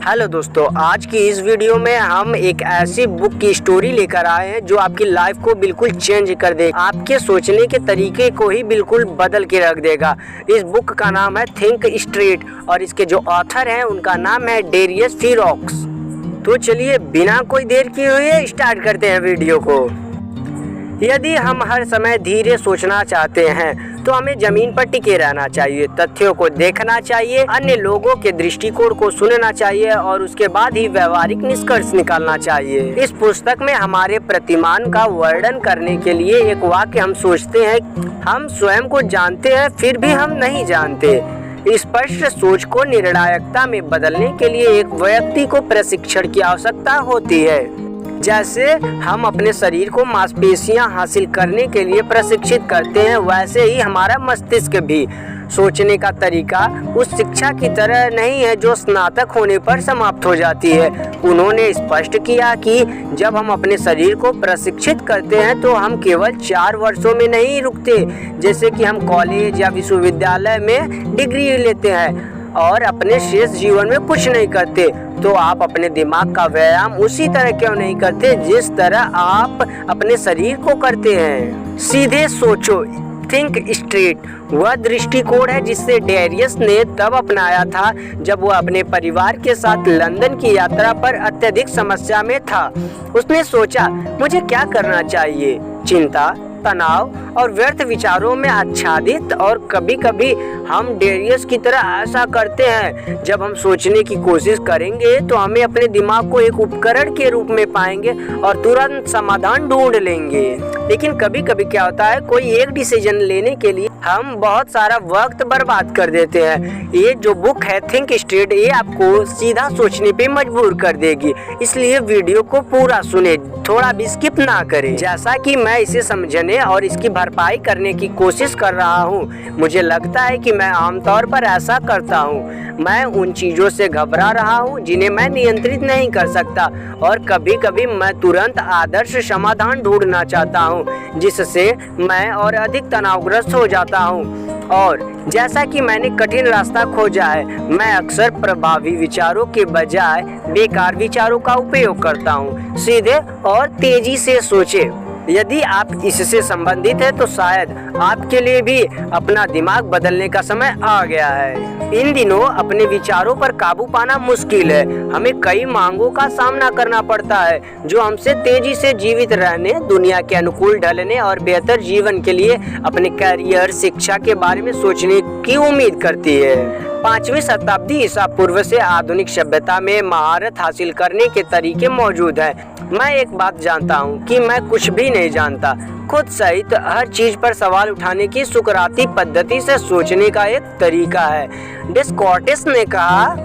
Hello दोस्तों, आज की इस वीडियो में हम एक ऐसी बुक की स्टोरी लेकर आए हैं जो आपकी लाइफ को बिल्कुल चेंज कर देगा, आपके सोचने के तरीके को ही बिल्कुल बदल के रख देगा। इस बुक का नाम है थिंक स्ट्रेट और इसके जो ऑथर हैं उनका नाम है डेरियस फीरॉक्स। तो चलिए बिना कोई देर किए हुए स्टार्ट करते हैं वीडियो को। यदि हम हर समय धीरे सोचना चाहते हैं तो हमें जमीन पर टिके रहना चाहिए, तथ्यों को देखना चाहिए, अन्य लोगों के दृष्टिकोण को सुनना चाहिए और उसके बाद ही व्यवहारिक निष्कर्ष निकालना चाहिए। इस पुस्तक में हमारे प्रतिमान का वर्णन करने के लिए एक वाक्य हम सोचते हैं, हम स्वयं को जानते हैं फिर भी हम नहीं जानते। स्पष्ट सोच को निर्णायकता में बदलने के लिए एक व्यक्ति को प्रशिक्षण की आवश्यकता होती है। जैसे हम अपने शरीर को मांसपेशियां हासिल करने के लिए प्रशिक्षित करते हैं, वैसे ही हमारा मस्तिष्क भी सोचने का तरीका उस शिक्षा की तरह नहीं है जो स्नातक होने पर समाप्त हो जाती है। उन्होंने स्पष्ट किया कि जब हम अपने शरीर को प्रशिक्षित करते हैं तो हम केवल 4 वर्षों में नहीं रुकते, जैसे कि हम कॉलेज या विश्वविद्यालय में डिग्री लेते हैं और अपने शेष जीवन में कुछ नहीं करते। तो आप अपने दिमाग का व्यायाम उसी तरह क्यों नहीं करते जिस तरह आप अपने शरीर को करते हैं। सीधे सोचो, थिंक स्ट्रेट वह दृष्टिकोण है जिसे डेरियस ने तब अपनाया था जब वह अपने परिवार के साथ लंदन की यात्रा पर अत्यधिक समस्या में था। उसने सोचा, मुझे क्या करना चाहिए? चिंता, तनाव और व्यर्थ विचारों में आच्छादित। और कभी कभी हम डेरियस की तरह ऐसा करते हैं, जब हम सोचने की कोशिश करेंगे तो हमें अपने दिमाग को एक उपकरण के रूप में पाएंगे और तुरंत समाधान ढूंढ लेंगे। लेकिन कभी कभी क्या होता है, कोई एक डिसीजन लेने के लिए हम बहुत सारा वक्त बर्बाद कर देते हैं। ये जो बुक है थिंक स्ट्रेट, ये आपको सीधा सोचने पे मजबूर कर देगी, इसलिए वीडियो को पूरा सुने, थोड़ा भी स्किप ना करें। जैसा कि मैं इसे समझने और इसकी भरपाई करने की कोशिश कर रहा हूँ, मुझे लगता है कि मैं आमतौर पर ऐसा करता हूँ। मैं उन चीज़ों से घबरा रहा हूँ जिन्हें मैं नियंत्रित नहीं कर सकता और कभी कभी मैं तुरंत आदर्श समाधान ढूंढना चाहता हूँ जिससे मैं और अधिक तनावग्रस्त हो जाता हूँ। और जैसा कि मैंने कठिन रास्ता खोजा है, मैं अक्सर प्रभावी विचारों के बजाय बेकार विचारों का उपयोग करता हूँ। सीधे और तेजी से सोचें। यदि आप इससे संबंधित हैं तो शायद आपके लिए भी अपना दिमाग बदलने का समय आ गया है। इन दिनों अपने विचारों पर काबू पाना मुश्किल है। हमें कई मांगों का सामना करना पड़ता है जो हमसे तेजी से जीवित रहने, दुनिया के अनुकूल ढलने और बेहतर जीवन के लिए अपने करियर, शिक्षा के बारे में सोचने की उम्मीद करती है। 5वीं शताब्दी ईसा पूर्व से आधुनिक सभ्यता में महारत हासिल करने के तरीके मौजूद हैं। मैं एक बात जानता हूँ कि मैं कुछ भी नहीं जानता। खुद सहित हर चीज पर सवाल उठाने की सुकराती पद्धति से सोचने का एक तरीका है। डेस्कार्टेस ने कहा,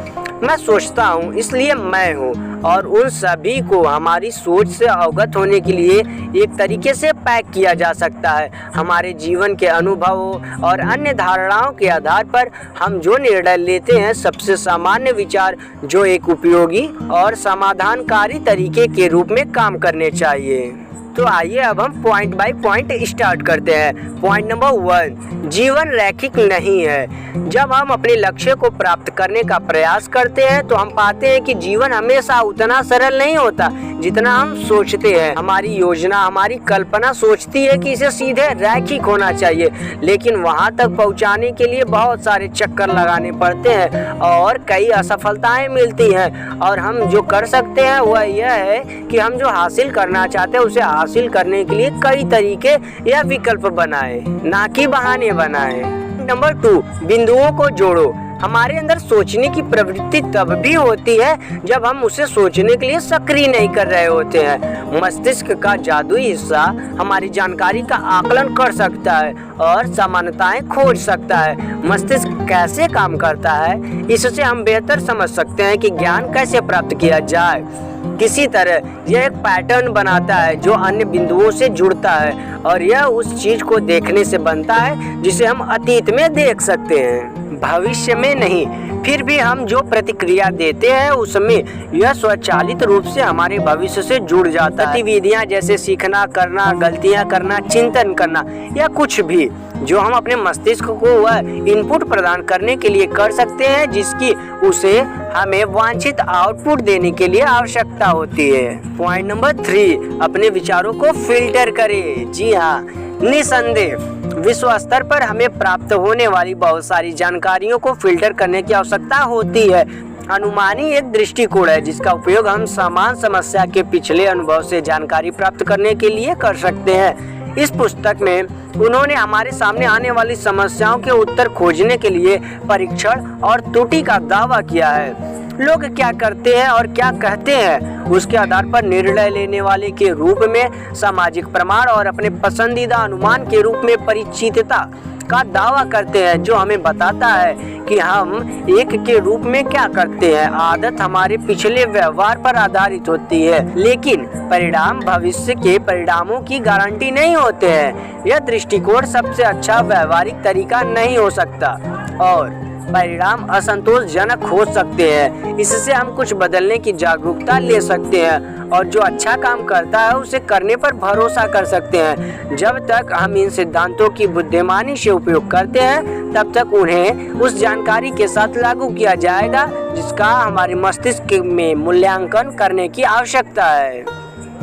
मैं सोचता हूँ इसलिए मैं हूँ, और उन सभी को हमारी सोच से अवगत होने के लिए एक तरीके से पैक किया जा सकता है। हमारे जीवन के अनुभवों और अन्य धारणाओं के आधार पर हम जो निर्णय लेते हैं, सबसे सामान्य विचार जो एक उपयोगी और समाधानकारी तरीके के रूप में काम करने चाहिए। तो आइए अब हम पॉइंट बाय पॉइंट स्टार्ट करते हैं। पॉइंट नंबर 1, जीवन रैखिक नहीं है। जब हम अपने लक्ष्य को प्राप्त करने का प्रयास करते हैं तो हम पाते हैं कि जीवन हमेशा उतना सरल नहीं होता जितना हम सोचते हैं। हमारी योजना, हमारी कल्पना सोचती है कि इसे सीधे रैखिक होना चाहिए, लेकिन वहां तक पहुंचाने के लिए बहुत सारे चक्कर लगाने पड़ते हैं और कई असफलताएं मिलती हैं। और हम जो कर सकते हैं वह यह है कि हम जो हासिल करना चाहते हैं उसे हासिल करने के लिए कई तरीके या विकल्प बनाएं, ना कि बहाने बनाएं। नंबर 2, बिंदुओं को जोड़ो। हमारे अंदर सोचने की प्रवृत्ति तब भी होती है जब हम उसे सोचने के लिए सक्रिय नहीं कर रहे होते हैं। मस्तिष्क का जादुई हिस्सा हमारी जानकारी का आकलन कर सकता है और समानताएं खोज सकता है। मस्तिष्क कैसे काम करता है, इससे हम बेहतर समझ सकते हैं कि ज्ञान कैसे प्राप्त किया जाए। किसी तरह यह एक पैटर्न बनाता है जो अन्य बिंदुओं से जुड़ता है और यह उस चीज को देखने से बनता है जिसे हम अतीत में देख सकते हैं, भविष्य में नहीं। फिर भी हम जो प्रतिक्रिया देते हैं उसमें यह स्वचालित रूप से हमारे भविष्य से जुड़ जाता है। गतिविधियां जैसे सीखना, करना, गलतियां करना, चिंतन करना या कुछ भी जो हम अपने मस्तिष्क को वह इनपुट प्रदान करने के लिए कर सकते हैं जिसकी उसे हमें वांछित आउटपुट देने के लिए आवश्यकता होती है। पॉइंट नंबर 3, अपने विचारों को फिल्टर करें। जी हाँ, निसंदेह विश्व स्तर पर हमें प्राप्त होने वाली बहुत सारी जानकारियों को फिल्टर करने की आवश्यकता होती है। अनुमानी एक दृष्टिकोण है जिसका उपयोग हम समान समस्या के पिछले अनुभव से जानकारी प्राप्त करने के लिए कर सकते हैं। इस पुस्तक में उन्होंने हमारे सामने आने वाली समस्याओं के उत्तर खोजने के लिए परीक्षण और त्रुटि का दावा किया है। लोग क्या करते हैं और क्या कहते हैं उसके आधार पर निर्णय लेने वाले के रूप में सामाजिक प्रमाण और अपने पसंदीदा अनुमान के रूप में परिचितता का दावा करते हैं, जो हमें बताता है कि हम एक के रूप में क्या करते हैं। आदत हमारे पिछले व्यवहार पर आधारित होती है, लेकिन परिणाम भविष्य के परिणामों की गारंटी नहीं होते हैं। यह दृष्टिकोण सबसे अच्छा व्यवहारिक तरीका नहीं हो सकता और परिणाम असंतोषजनक हो सकते हैं। इससे हम कुछ बदलने की जागरूकता ले सकते हैं और जो अच्छा काम करता है उसे करने पर भरोसा कर सकते हैं। जब तक हम इन सिद्धांतों की बुद्धिमानी से उपयोग करते हैं तब तक उन्हें उस जानकारी के साथ लागू किया जाएगा जिसका हमारे मस्तिष्क में मूल्यांकन करने की आवश्यकता है।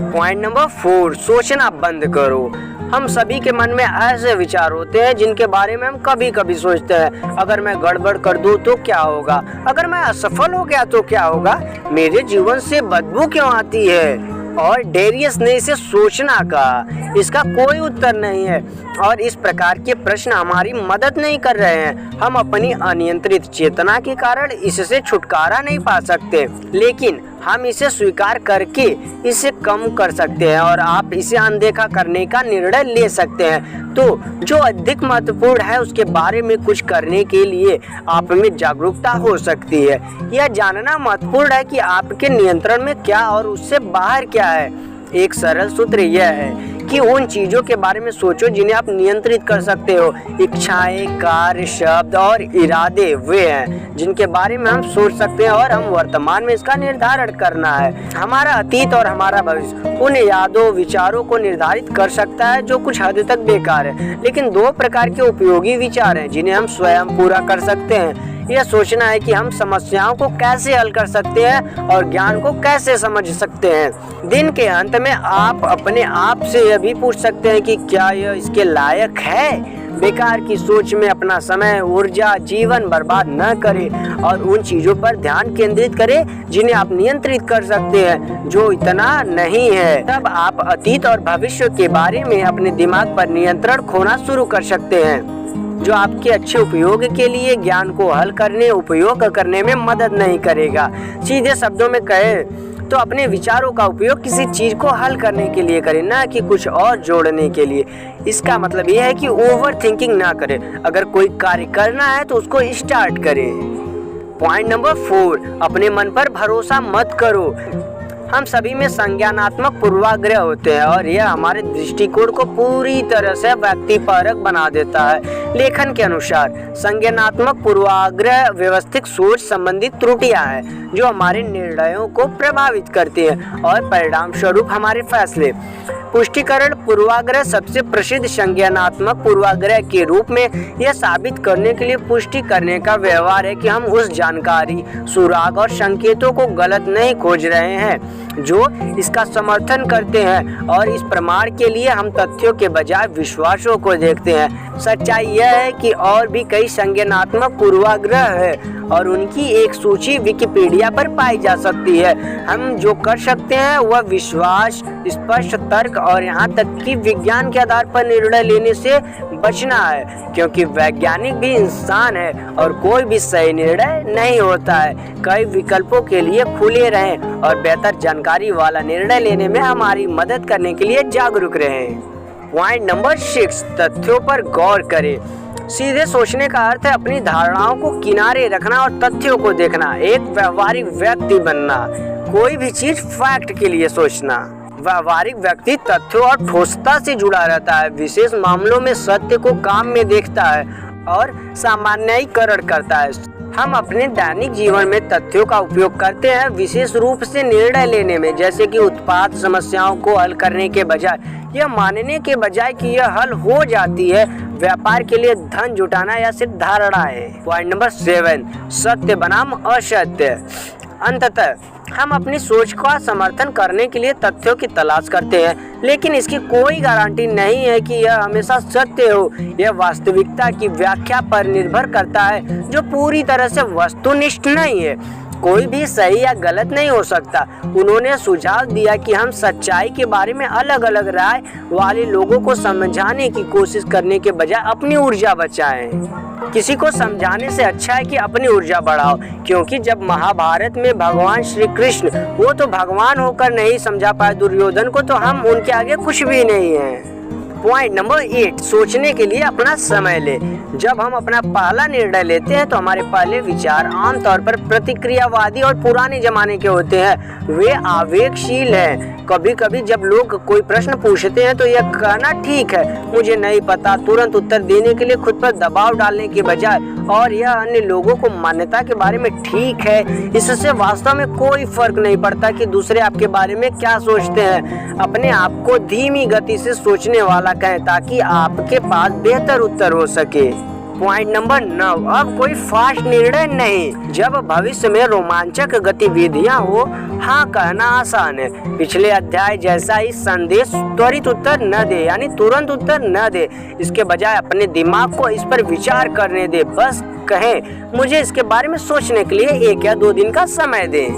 पॉइंट नंबर 4, सोचना बंद करो। हम सभी के मन में ऐसे विचार होते हैं जिनके बारे में हम कभी कभी सोचते हैं, अगर मैं गड़बड़ कर दूं तो क्या होगा, अगर मैं असफल हो गया तो क्या होगा, मेरे जीवन से बदबू क्यों आती है। और डेरियस ने इसे सोचना कहा। इसका कोई उत्तर नहीं है और इस प्रकार के प्रश्न हमारी मदद नहीं कर रहे हैं। हम अपनी अनियंत्रित चेतना के कारण इससे छुटकारा नहीं पा सकते, लेकिन हम इसे स्वीकार करके इसे कम कर सकते हैं और आप इसे अनदेखा करने का निर्णय ले सकते हैं। तो जो अधिक महत्वपूर्ण है उसके बारे में कुछ करने के लिए आप में जागरूकता हो सकती है। यह जानना महत्वपूर्ण है कि आपके नियंत्रण में क्या और उससे बाहर क्या है। एक सरल सूत्र यह है कि उन चीजों के बारे में सोचो जिन्हें आप नियंत्रित कर सकते हो। इच्छाएं, कार्य, शब्द और इरादे वे हैं जिनके बारे में हम सोच सकते हैं और हम वर्तमान में इसका निर्धारण करना है। हमारा अतीत और हमारा भविष्य उन यादों, विचारों को निर्धारित कर सकता है जो कुछ हद तक बेकार है, लेकिन 2 प्रकार के उपयोगी विचार हैं जिन्हें हम स्वयं पूरा कर सकते हैं। यह सोचना है कि हम समस्याओं को कैसे हल कर सकते हैं और ज्ञान को कैसे समझ सकते हैं। दिन के अंत में आप अपने आप से यह भी पूछ सकते हैं कि क्या यह इसके लायक है। बेकार की सोच में अपना समय, ऊर्जा, जीवन बर्बाद न करें और उन चीजों पर ध्यान केंद्रित करें जिन्हें आप नियंत्रित कर सकते हैं, जो इतना नहीं है। तब आप अतीत और भविष्य के बारे में अपने दिमाग पर नियंत्रण खोना शुरू कर सकते हैं, जो आपके अच्छे उपयोग के लिए ज्ञान को हल करने, उपयोग करने में मदद नहीं करेगा। सीधे शब्दों में कहें तो अपने विचारों का उपयोग किसी चीज को हल करने के लिए करें, ना कि कुछ और जोड़ने के लिए। इसका मतलब यह है कि ओवर थिंकिंग ना करें। अगर कोई कार्य करना है तो उसको स्टार्ट करें। पॉइंट नंबर 4, अपने मन पर भरोसा मत करो। हम सभी में संज्ञानात्मक पूर्वाग्रह होते हैं और यह हमारे दृष्टिकोण को पूरी तरह से व्यक्तिपरक बना देता है। लेखन के अनुसार संज्ञानात्मक पूर्वाग्रह व्यवस्थित सोच संबंधित त्रुटियां हैं जो हमारे निर्णयों को प्रभावित करती हैं और परिणाम स्वरूप हमारे फैसले। पुष्टिकरण पूर्वाग्रह सबसे प्रसिद्ध संज्ञानात्मक पूर्वाग्रह के रूप में यह साबित करने के लिए पुष्टि करने का व्यवहार है कि हम उस जानकारी, सुराग और संकेतों को गलत नहीं खोज रहे हैं जो इसका समर्थन करते हैं और इस प्रमाण के लिए हम तथ्यों के बजाय विश्वासों को देखते हैं। सच्चाई यह है कि और भी कई संज्ञानात्मक पूर्वाग्रह है और उनकी एक सूची विकिपीडिया पर पाई जा सकती है। हम जो कर सकते हैं वह विश्वास, स्पष्ट तर्क और यहाँ तक कि विज्ञान के आधार पर निर्णय लेने से बचना है, क्योंकि वैज्ञानिक भी इंसान है और कोई भी सही निर्णय नहीं होता है। कई विकल्पों के लिए खुले रहें और बेहतर जानकारी वाला निर्णय लेने में हमारी मदद करने के लिए जागरूक रहें। पॉइंट नंबर 6, तथ्यों पर गौर करें। सीधे सोचने का अर्थ है अपनी धारणाओं को किनारे रखना और तथ्यों को देखना, एक व्यवहारिक व्यक्ति बनना। कोई भी चीज फैक्ट के लिए सोचना। व्यवहारिक व्यक्ति तथ्यों और ठोसता से जुड़ा रहता है, विशेष मामलों में सत्य को काम में देखता है और सामान्यीकरण करता है। हम अपने दैनिक जीवन में तथ्यों का उपयोग करते हैं, विशेष रूप से निर्णय लेने में, जैसे कि उत्पाद समस्याओं को हल करने के बजाय यह मानने के बजाय कि यह हल हो जाती है। व्यापार के लिए धन जुटाना या सिर्फ धारणा है। पॉइंट नंबर 7, सत्य बनाम असत्य। अंततः हम अपनी सोच का समर्थन करने के लिए तथ्यों की तलाश करते हैं, लेकिन इसकी कोई गारंटी नहीं है कि यह हमेशा सत्य हो। यह वास्तविकता की व्याख्या पर निर्भर करता है, जो पूरी तरह से वस्तुनिष्ठ नहीं है। कोई भी सही या गलत नहीं हो सकता। उन्होंने सुझाव दिया कि हम सच्चाई के बारे में अलग अलग राय वाले लोगों को समझाने की कोशिश करने के बजाय अपनी ऊर्जा बचाएं। किसी को समझाने से अच्छा है कि अपनी ऊर्जा बढ़ाओ, क्योंकि जब महाभारत में भगवान श्री कृष्ण वो तो भगवान होकर नहीं समझा पाए दुर्योधन को, तो हम उनके आगे कुछ भी नहीं है। पॉइंट नंबर 8, सोचने के लिए अपना समय ले। जब हम अपना पहला निर्णय लेते हैं तो हमारे पहले विचार आमतौर पर प्रतिक्रियावादी और पुराने जमाने के होते हैं। वे आवेगशील हैं। कभी कभी जब लोग कोई प्रश्न पूछते हैं तो यह कहना ठीक है, मुझे नहीं पता, तुरंत उत्तर देने के लिए खुद पर दबाव डालने के बजाय और यह अन्य लोगों को मान्यता के बारे में ठीक है, इससे वास्तव में कोई फर्क नहीं पड़ता कि दूसरे आपके बारे में क्या सोचते हैं। अपने आप को धीमी गति से सोचने वाला कहें ताकि आपके पास बेहतर उत्तर हो सके। पॉइंट नंबर 9, अब कोई फास्ट निर्णय नहीं। जब भविष्य में रोमांचक गतिविधियां हो, हाँ कहना आसान है। पिछले अध्याय जैसा ही संदेश त्वरित उत्तर न दे, यानी तुरंत उत्तर न दे। इसके बजाय अपने दिमाग को इस पर विचार करने दे। बस कहें, मुझे इसके बारे में सोचने के लिए 1 या 2 दिन का समय दें।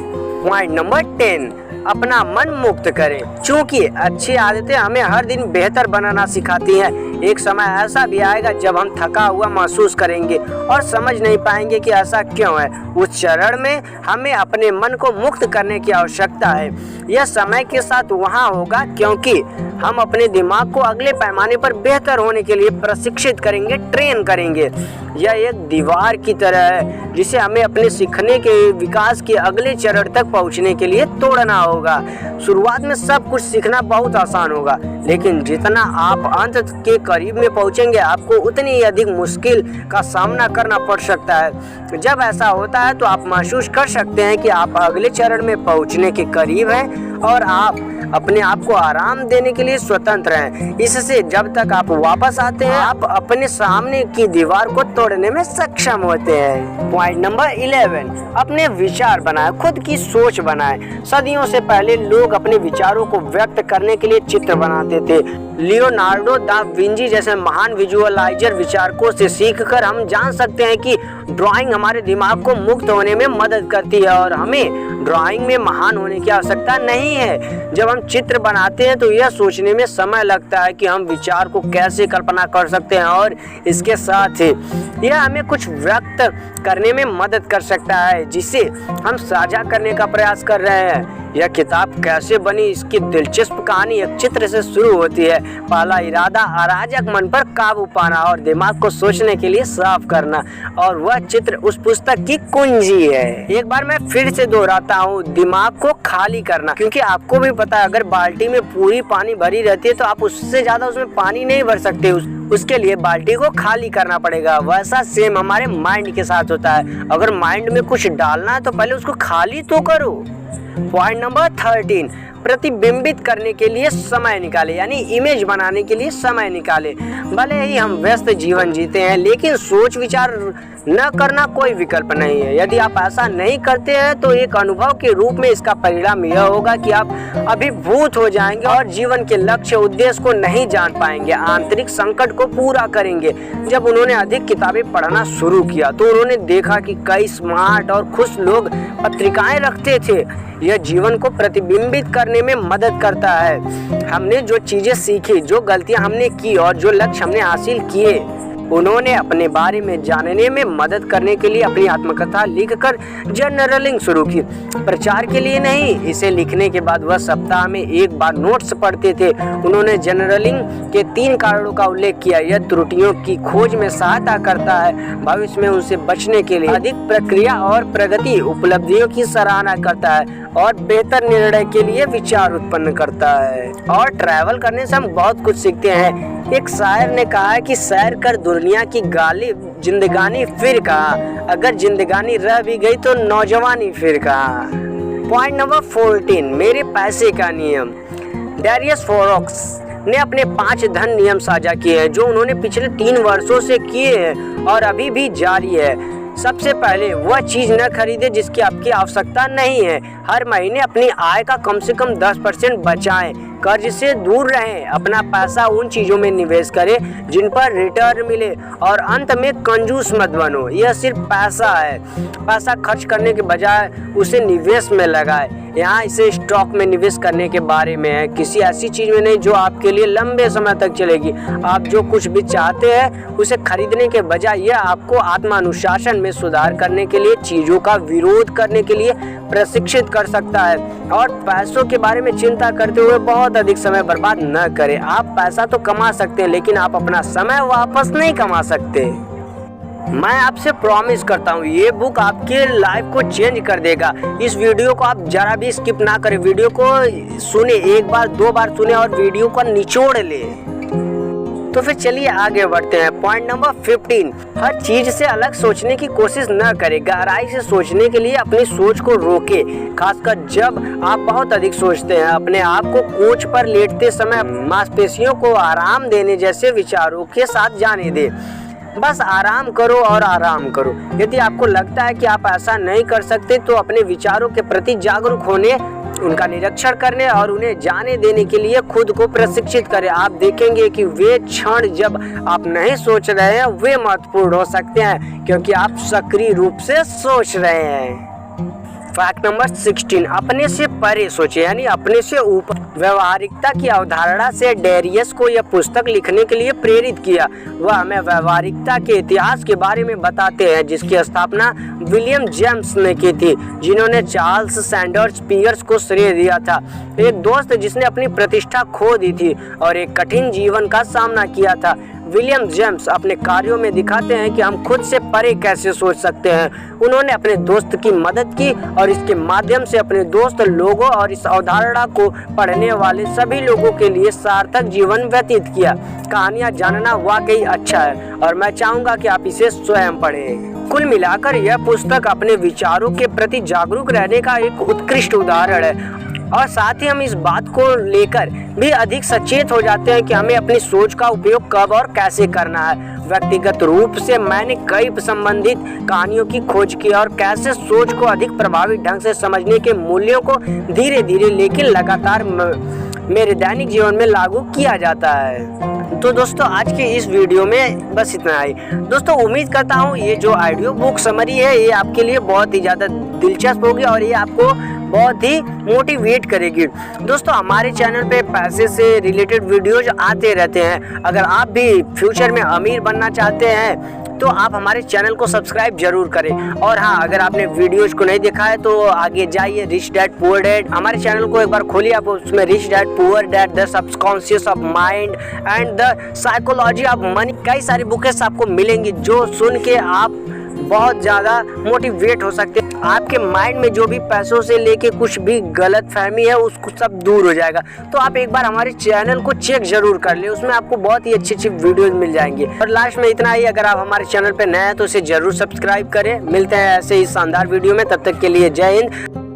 पॉइंट नंबर 10, अपना मन मुक्त करें। चूंकि अच्छी आदतें हमें हर दिन बेहतर बनाना सिखाती हैं, एक समय ऐसा भी आएगा जब हम थका हुआ महसूस करेंगे और समझ नहीं पाएंगे कि ऐसा क्यों है। उस चरण में हमें अपने मन को मुक्त करने की आवश्यकता है। यह समय के साथ वहाँ होगा, क्योंकि हम अपने दिमाग को अगले पैमाने पर बेहतर होने के लिए प्रशिक्षित करेंगे, ट्रेन करेंगे। यह एक दीवार की तरह है जिसे हमें अपने सीखने के विकास के अगले चरण तक पहुंचने के लिए तोड़ना होगा। शुरुआत में सब कुछ सीखना बहुत आसान होगा, लेकिन जितना आप अंत के करीब में पहुंचेंगे, आपको उतनी ही अधिक मुश्किल का सामना करना पड़ सकता है। जब ऐसा होता है तो आप महसूस कर सकते हैं कि आप अगले चरण में पहुंचने के करीब हैं और आप अपने आप को आराम देने के लिए स्वतंत्र हैं। इससे जब तक आप वापस आते हैं, आप अपने सामने की दीवार को तोड़ने में सक्षम होते हैं। पॉइंट नंबर 11, अपने विचार बनाएं, खुद की सोच बनाएं। सदियों से पहले लोग अपने विचारों को व्यक्त करने के लिए चित्र बनाते थे। लियोनार्डो दा विंची जैसे महान विजुअलाइजर विचारकों से सीखकर हम जान सकते हैं कि ड्राइंग हमारे दिमाग को मुक्त होने में मदद करती है और हमें ड्राइंग में महान होने की आवश्यकता नहीं है। जब हम चित्र बनाते हैं तो यह सोचने में समय लगता है कि हम विचार को कैसे कल्पना कर सकते हैं, और इसके साथ ही यह हमें कुछ व्यक्त करने में मदद कर सकता है जिसे हम साझा करने का प्रयास कर रहे हैं। यह किताब कैसे बनी, इसकी दिलचस्प कहानी एक चित्र से शुरू होती है। पहला इरादा अराजक मन पर काबू पाना और दिमाग को सोचने के लिए साफ करना, और वह चित्र उस पुस्तक की कुंजी है। एक बार मैं फिर से दोहराता हूँ, दिमाग को खाली करना, क्योंकि आपको भी पता है अगर बाल्टी में पूरी पानी भरी रहती है तो आप उससे ज्यादा उसमें पानी नहीं भर सकते। उसके लिए बाल्टी को खाली करना पड़ेगा। वैसा सेम हमारे माइंड के साथ होता है। अगर माइंड में कुछ डालना है तो पहले उसको खाली तो करो। पॉइंट नंबर 13, प्रतिबिंबित करने के लिए समय निकाले, यानी इमेज बनाने के लिए समय निकाले। भले ही हम व्यस्त जीवन जीते हैं, लेकिन सोच विचार न करना कोई विकल्प नहीं है। यदि आप ऐसा नहीं करते हैं तो एक अनुभव के रूप में इसका परिणाम यह होगा कि आप अभिभूत हो जाएंगे और जीवन के लक्ष्य उद्देश्य को नहीं जान पाएंगे, आंतरिक संकट को पूरा करेंगे। जब उन्होंने अधिक किताबें पढ़ना शुरू किया तो उन्होंने देखा कि कई स्मार्ट और खुश लोग पत्रिकाएं रखते थे। यह जीवन को प्रतिबिंबित करने में मदद करता है। हमने जो चीजें सीखी, जो गलतियां हमने की और जो लक्ष्य हमने हासिल किए, उन्होंने अपने बारे में जानने में मदद करने के लिए अपनी आत्मकथा लिखकर जर्नलिंग शुरू की। प्रचार के लिए नहीं, इसे लिखने के बाद वह सप्ताह में एक बार नोट्स पढ़ते थे। उन्होंने जर्नलिंग के 3 कारणों का उल्लेख किया। यह त्रुटियों की खोज में सहायता करता है, भविष्य में उनसे बचने के लिए अधिक प्रक्रिया और प्रगति, उपलब्धियों की सराहना करता है और बेहतर निर्णय के लिए विचार उत्पन्न करता है। और ट्रैवल करने से हम बहुत कुछ सीखते हैं। एक शायर ने कहा है कि सैर कर दुनिया की गालिब जिंदगानी फिर कहा, अगर जिंदगानी रह भी गई तो नौजवानी फिर कहा। पॉइंट नंबर 14, मेरे पैसे का नियम। डेरियस फोरॉक्स ने अपने 5 धन नियम साझा किए हैं जो उन्होंने पिछले 3 वर्षों से किए हैं और अभी भी जारी है। सबसे पहले वह चीज़ न खरीदें जिसकी आपकी आवश्यकता नहीं है। हर महीने अपनी आय का कम से कम 10% बचाएं। कर्ज से दूर रहें। अपना पैसा उन चीज़ों में निवेश करें जिन पर रिटर्न मिले और अंत में कंजूस मत बनो। यह सिर्फ पैसा है। पैसा खर्च करने के बजाय उसे निवेश में लगाएं। यहाँ इसे स्टॉक में निवेश करने के बारे में है, किसी ऐसी चीज़ में नहीं जो आपके लिए लंबे समय तक चलेगी। आप जो कुछ भी चाहते हैं उसे खरीदने के बजाय यह आपको आत्मानुशासन में सुधार करने के लिए, चीज़ों का विरोध करने के लिए प्रशिक्षित कर सकता है। और पैसों के बारे में चिंता करते हुए बहुत अधिक समय बर्बाद न करें। आप पैसा तो कमा सकते हैं लेकिन आप अपना समय वापस नहीं कमा सकते। मैं आपसे प्रॉमिस करता हूँ ये बुक आपके लाइफ को चेंज कर देगा। इस वीडियो को आप जरा भी स्किप ना करें, वीडियो को सुने, 1 बार 2 बार सुने और वीडियो को निचोड़ ले। तो फिर चलिए आगे बढ़ते हैं। पॉइंट नंबर 15, हर चीज से अलग सोचने की कोशिश न करें। गहराई से सोचने के लिए अपनी सोच को रोकें, खासकर जब आप बहुत अधिक सोचते हैं। अपने आप को कोच पर लेटते समय मांसपेशियों को आराम देने जैसे विचारों के साथ जाने दें। बस आराम करो और आराम करो। यदि आपको लगता है कि आप ऐसा नहीं कर सकते तो अपने विचारों के प्रति जागरूक होने, उनका निरीक्षण करने और उन्हें जाने देने के लिए खुद को प्रशिक्षित करें। आप देखेंगे कि वे क्षण जब आप नहीं सोच रहे हैं वे महत्वपूर्ण हो सकते हैं क्योंकि आप सक्रिय रूप से सोच रहे हैं। फैक्ट नंबर 16, अपने से परे सोचें, यानी अपने से ऊपर। व्यवहारिकता की अवधारणा से डेरियस को यह पुस्तक लिखने के लिए प्रेरित किया। वह हमें व्यवहारिकता के इतिहास के बारे में बताते हैं जिसकी स्थापना विलियम जेम्स ने की थी, जिन्होंने चार्ल्स सैंडर्स पियर्स को श्रेय दिया था। एक दोस्त जिसने अपनी प्रतिष्ठा खो दी थी और एक कठिन जीवन का सामना किया था। विलियम जेम्स अपने कार्यों में दिखाते हैं कि हम खुद से परे कैसे सोच सकते हैं। उन्होंने अपने दोस्त की मदद की और इसके माध्यम से अपने दोस्त लोगों और इस अवधारणा को पढ़ने वाले सभी लोगों के लिए सार्थक जीवन व्यतीत किया। कहानियाँ जानना वाकई अच्छा है और मैं चाहूँगा कि आप इसे स्वयं पढ़ें। कुल मिलाकर यह पुस्तक अपने विचारों के प्रति जागरूक रहने का एक उत्कृष्ट उदाहरण है और साथ ही हम इस बात को लेकर भी अधिक सचेत हो जाते हैं कि हमें अपनी सोच का उपयोग कब और कैसे करना है। व्यक्तिगत रूप से मैंने कई संबंधित कहानियों की खोज की और कैसे सोच को अधिक प्रभावी ढंग से समझने के मूल्यों को धीरे धीरे लेकिन लगातार मेरे दैनिक जीवन में लागू किया जाता है। तो दोस्तों आज के इस वीडियो में बस इतना ही। दोस्तों उम्मीद करता हूँ ये जो ऑडियो बुक समरी है ये आपके लिए बहुत ही ज़्यादा दिलचस्प होगी और ये आपको बहुत ही मोटिवेट करेगी। दोस्तों हमारे चैनल पे पैसे से रिलेटेड वीडियोज आते रहते हैं। अगर आप भी फ्यूचर में अमीर बनना चाहते हैं तो आप हमारे चैनल को सब्सक्राइब जरूर करें। और हाँ, अगर आपने वीडियोज को नहीं देखा है तो आगे जाइए, रिच डैड पुअर डैड हमारे चैनल को एक बार खोलिए। आप उसमें rich dad poor dad, the subconscious of mind and the psychology of money, कई सारी बुकें आपको मिलेंगी जो सुन के आप बहुत ज़्यादा मोटिवेट हो सकते हैं। आपके माइंड में जो भी पैसों से लेके कुछ भी गलत फहमी है उसको सब दूर हो जाएगा। तो आप एक बार हमारे चैनल को चेक जरूर कर ले, उसमें आपको बहुत ही अच्छी अच्छी वीडियोज मिल जाएंगी। और लास्ट में इतना ही, अगर आप हमारे चैनल पे नए हैं तो इसे जरूर सब्सक्राइब करें। मिलते हैं ऐसे ही शानदार वीडियो में, तब तक के लिए जय हिंद।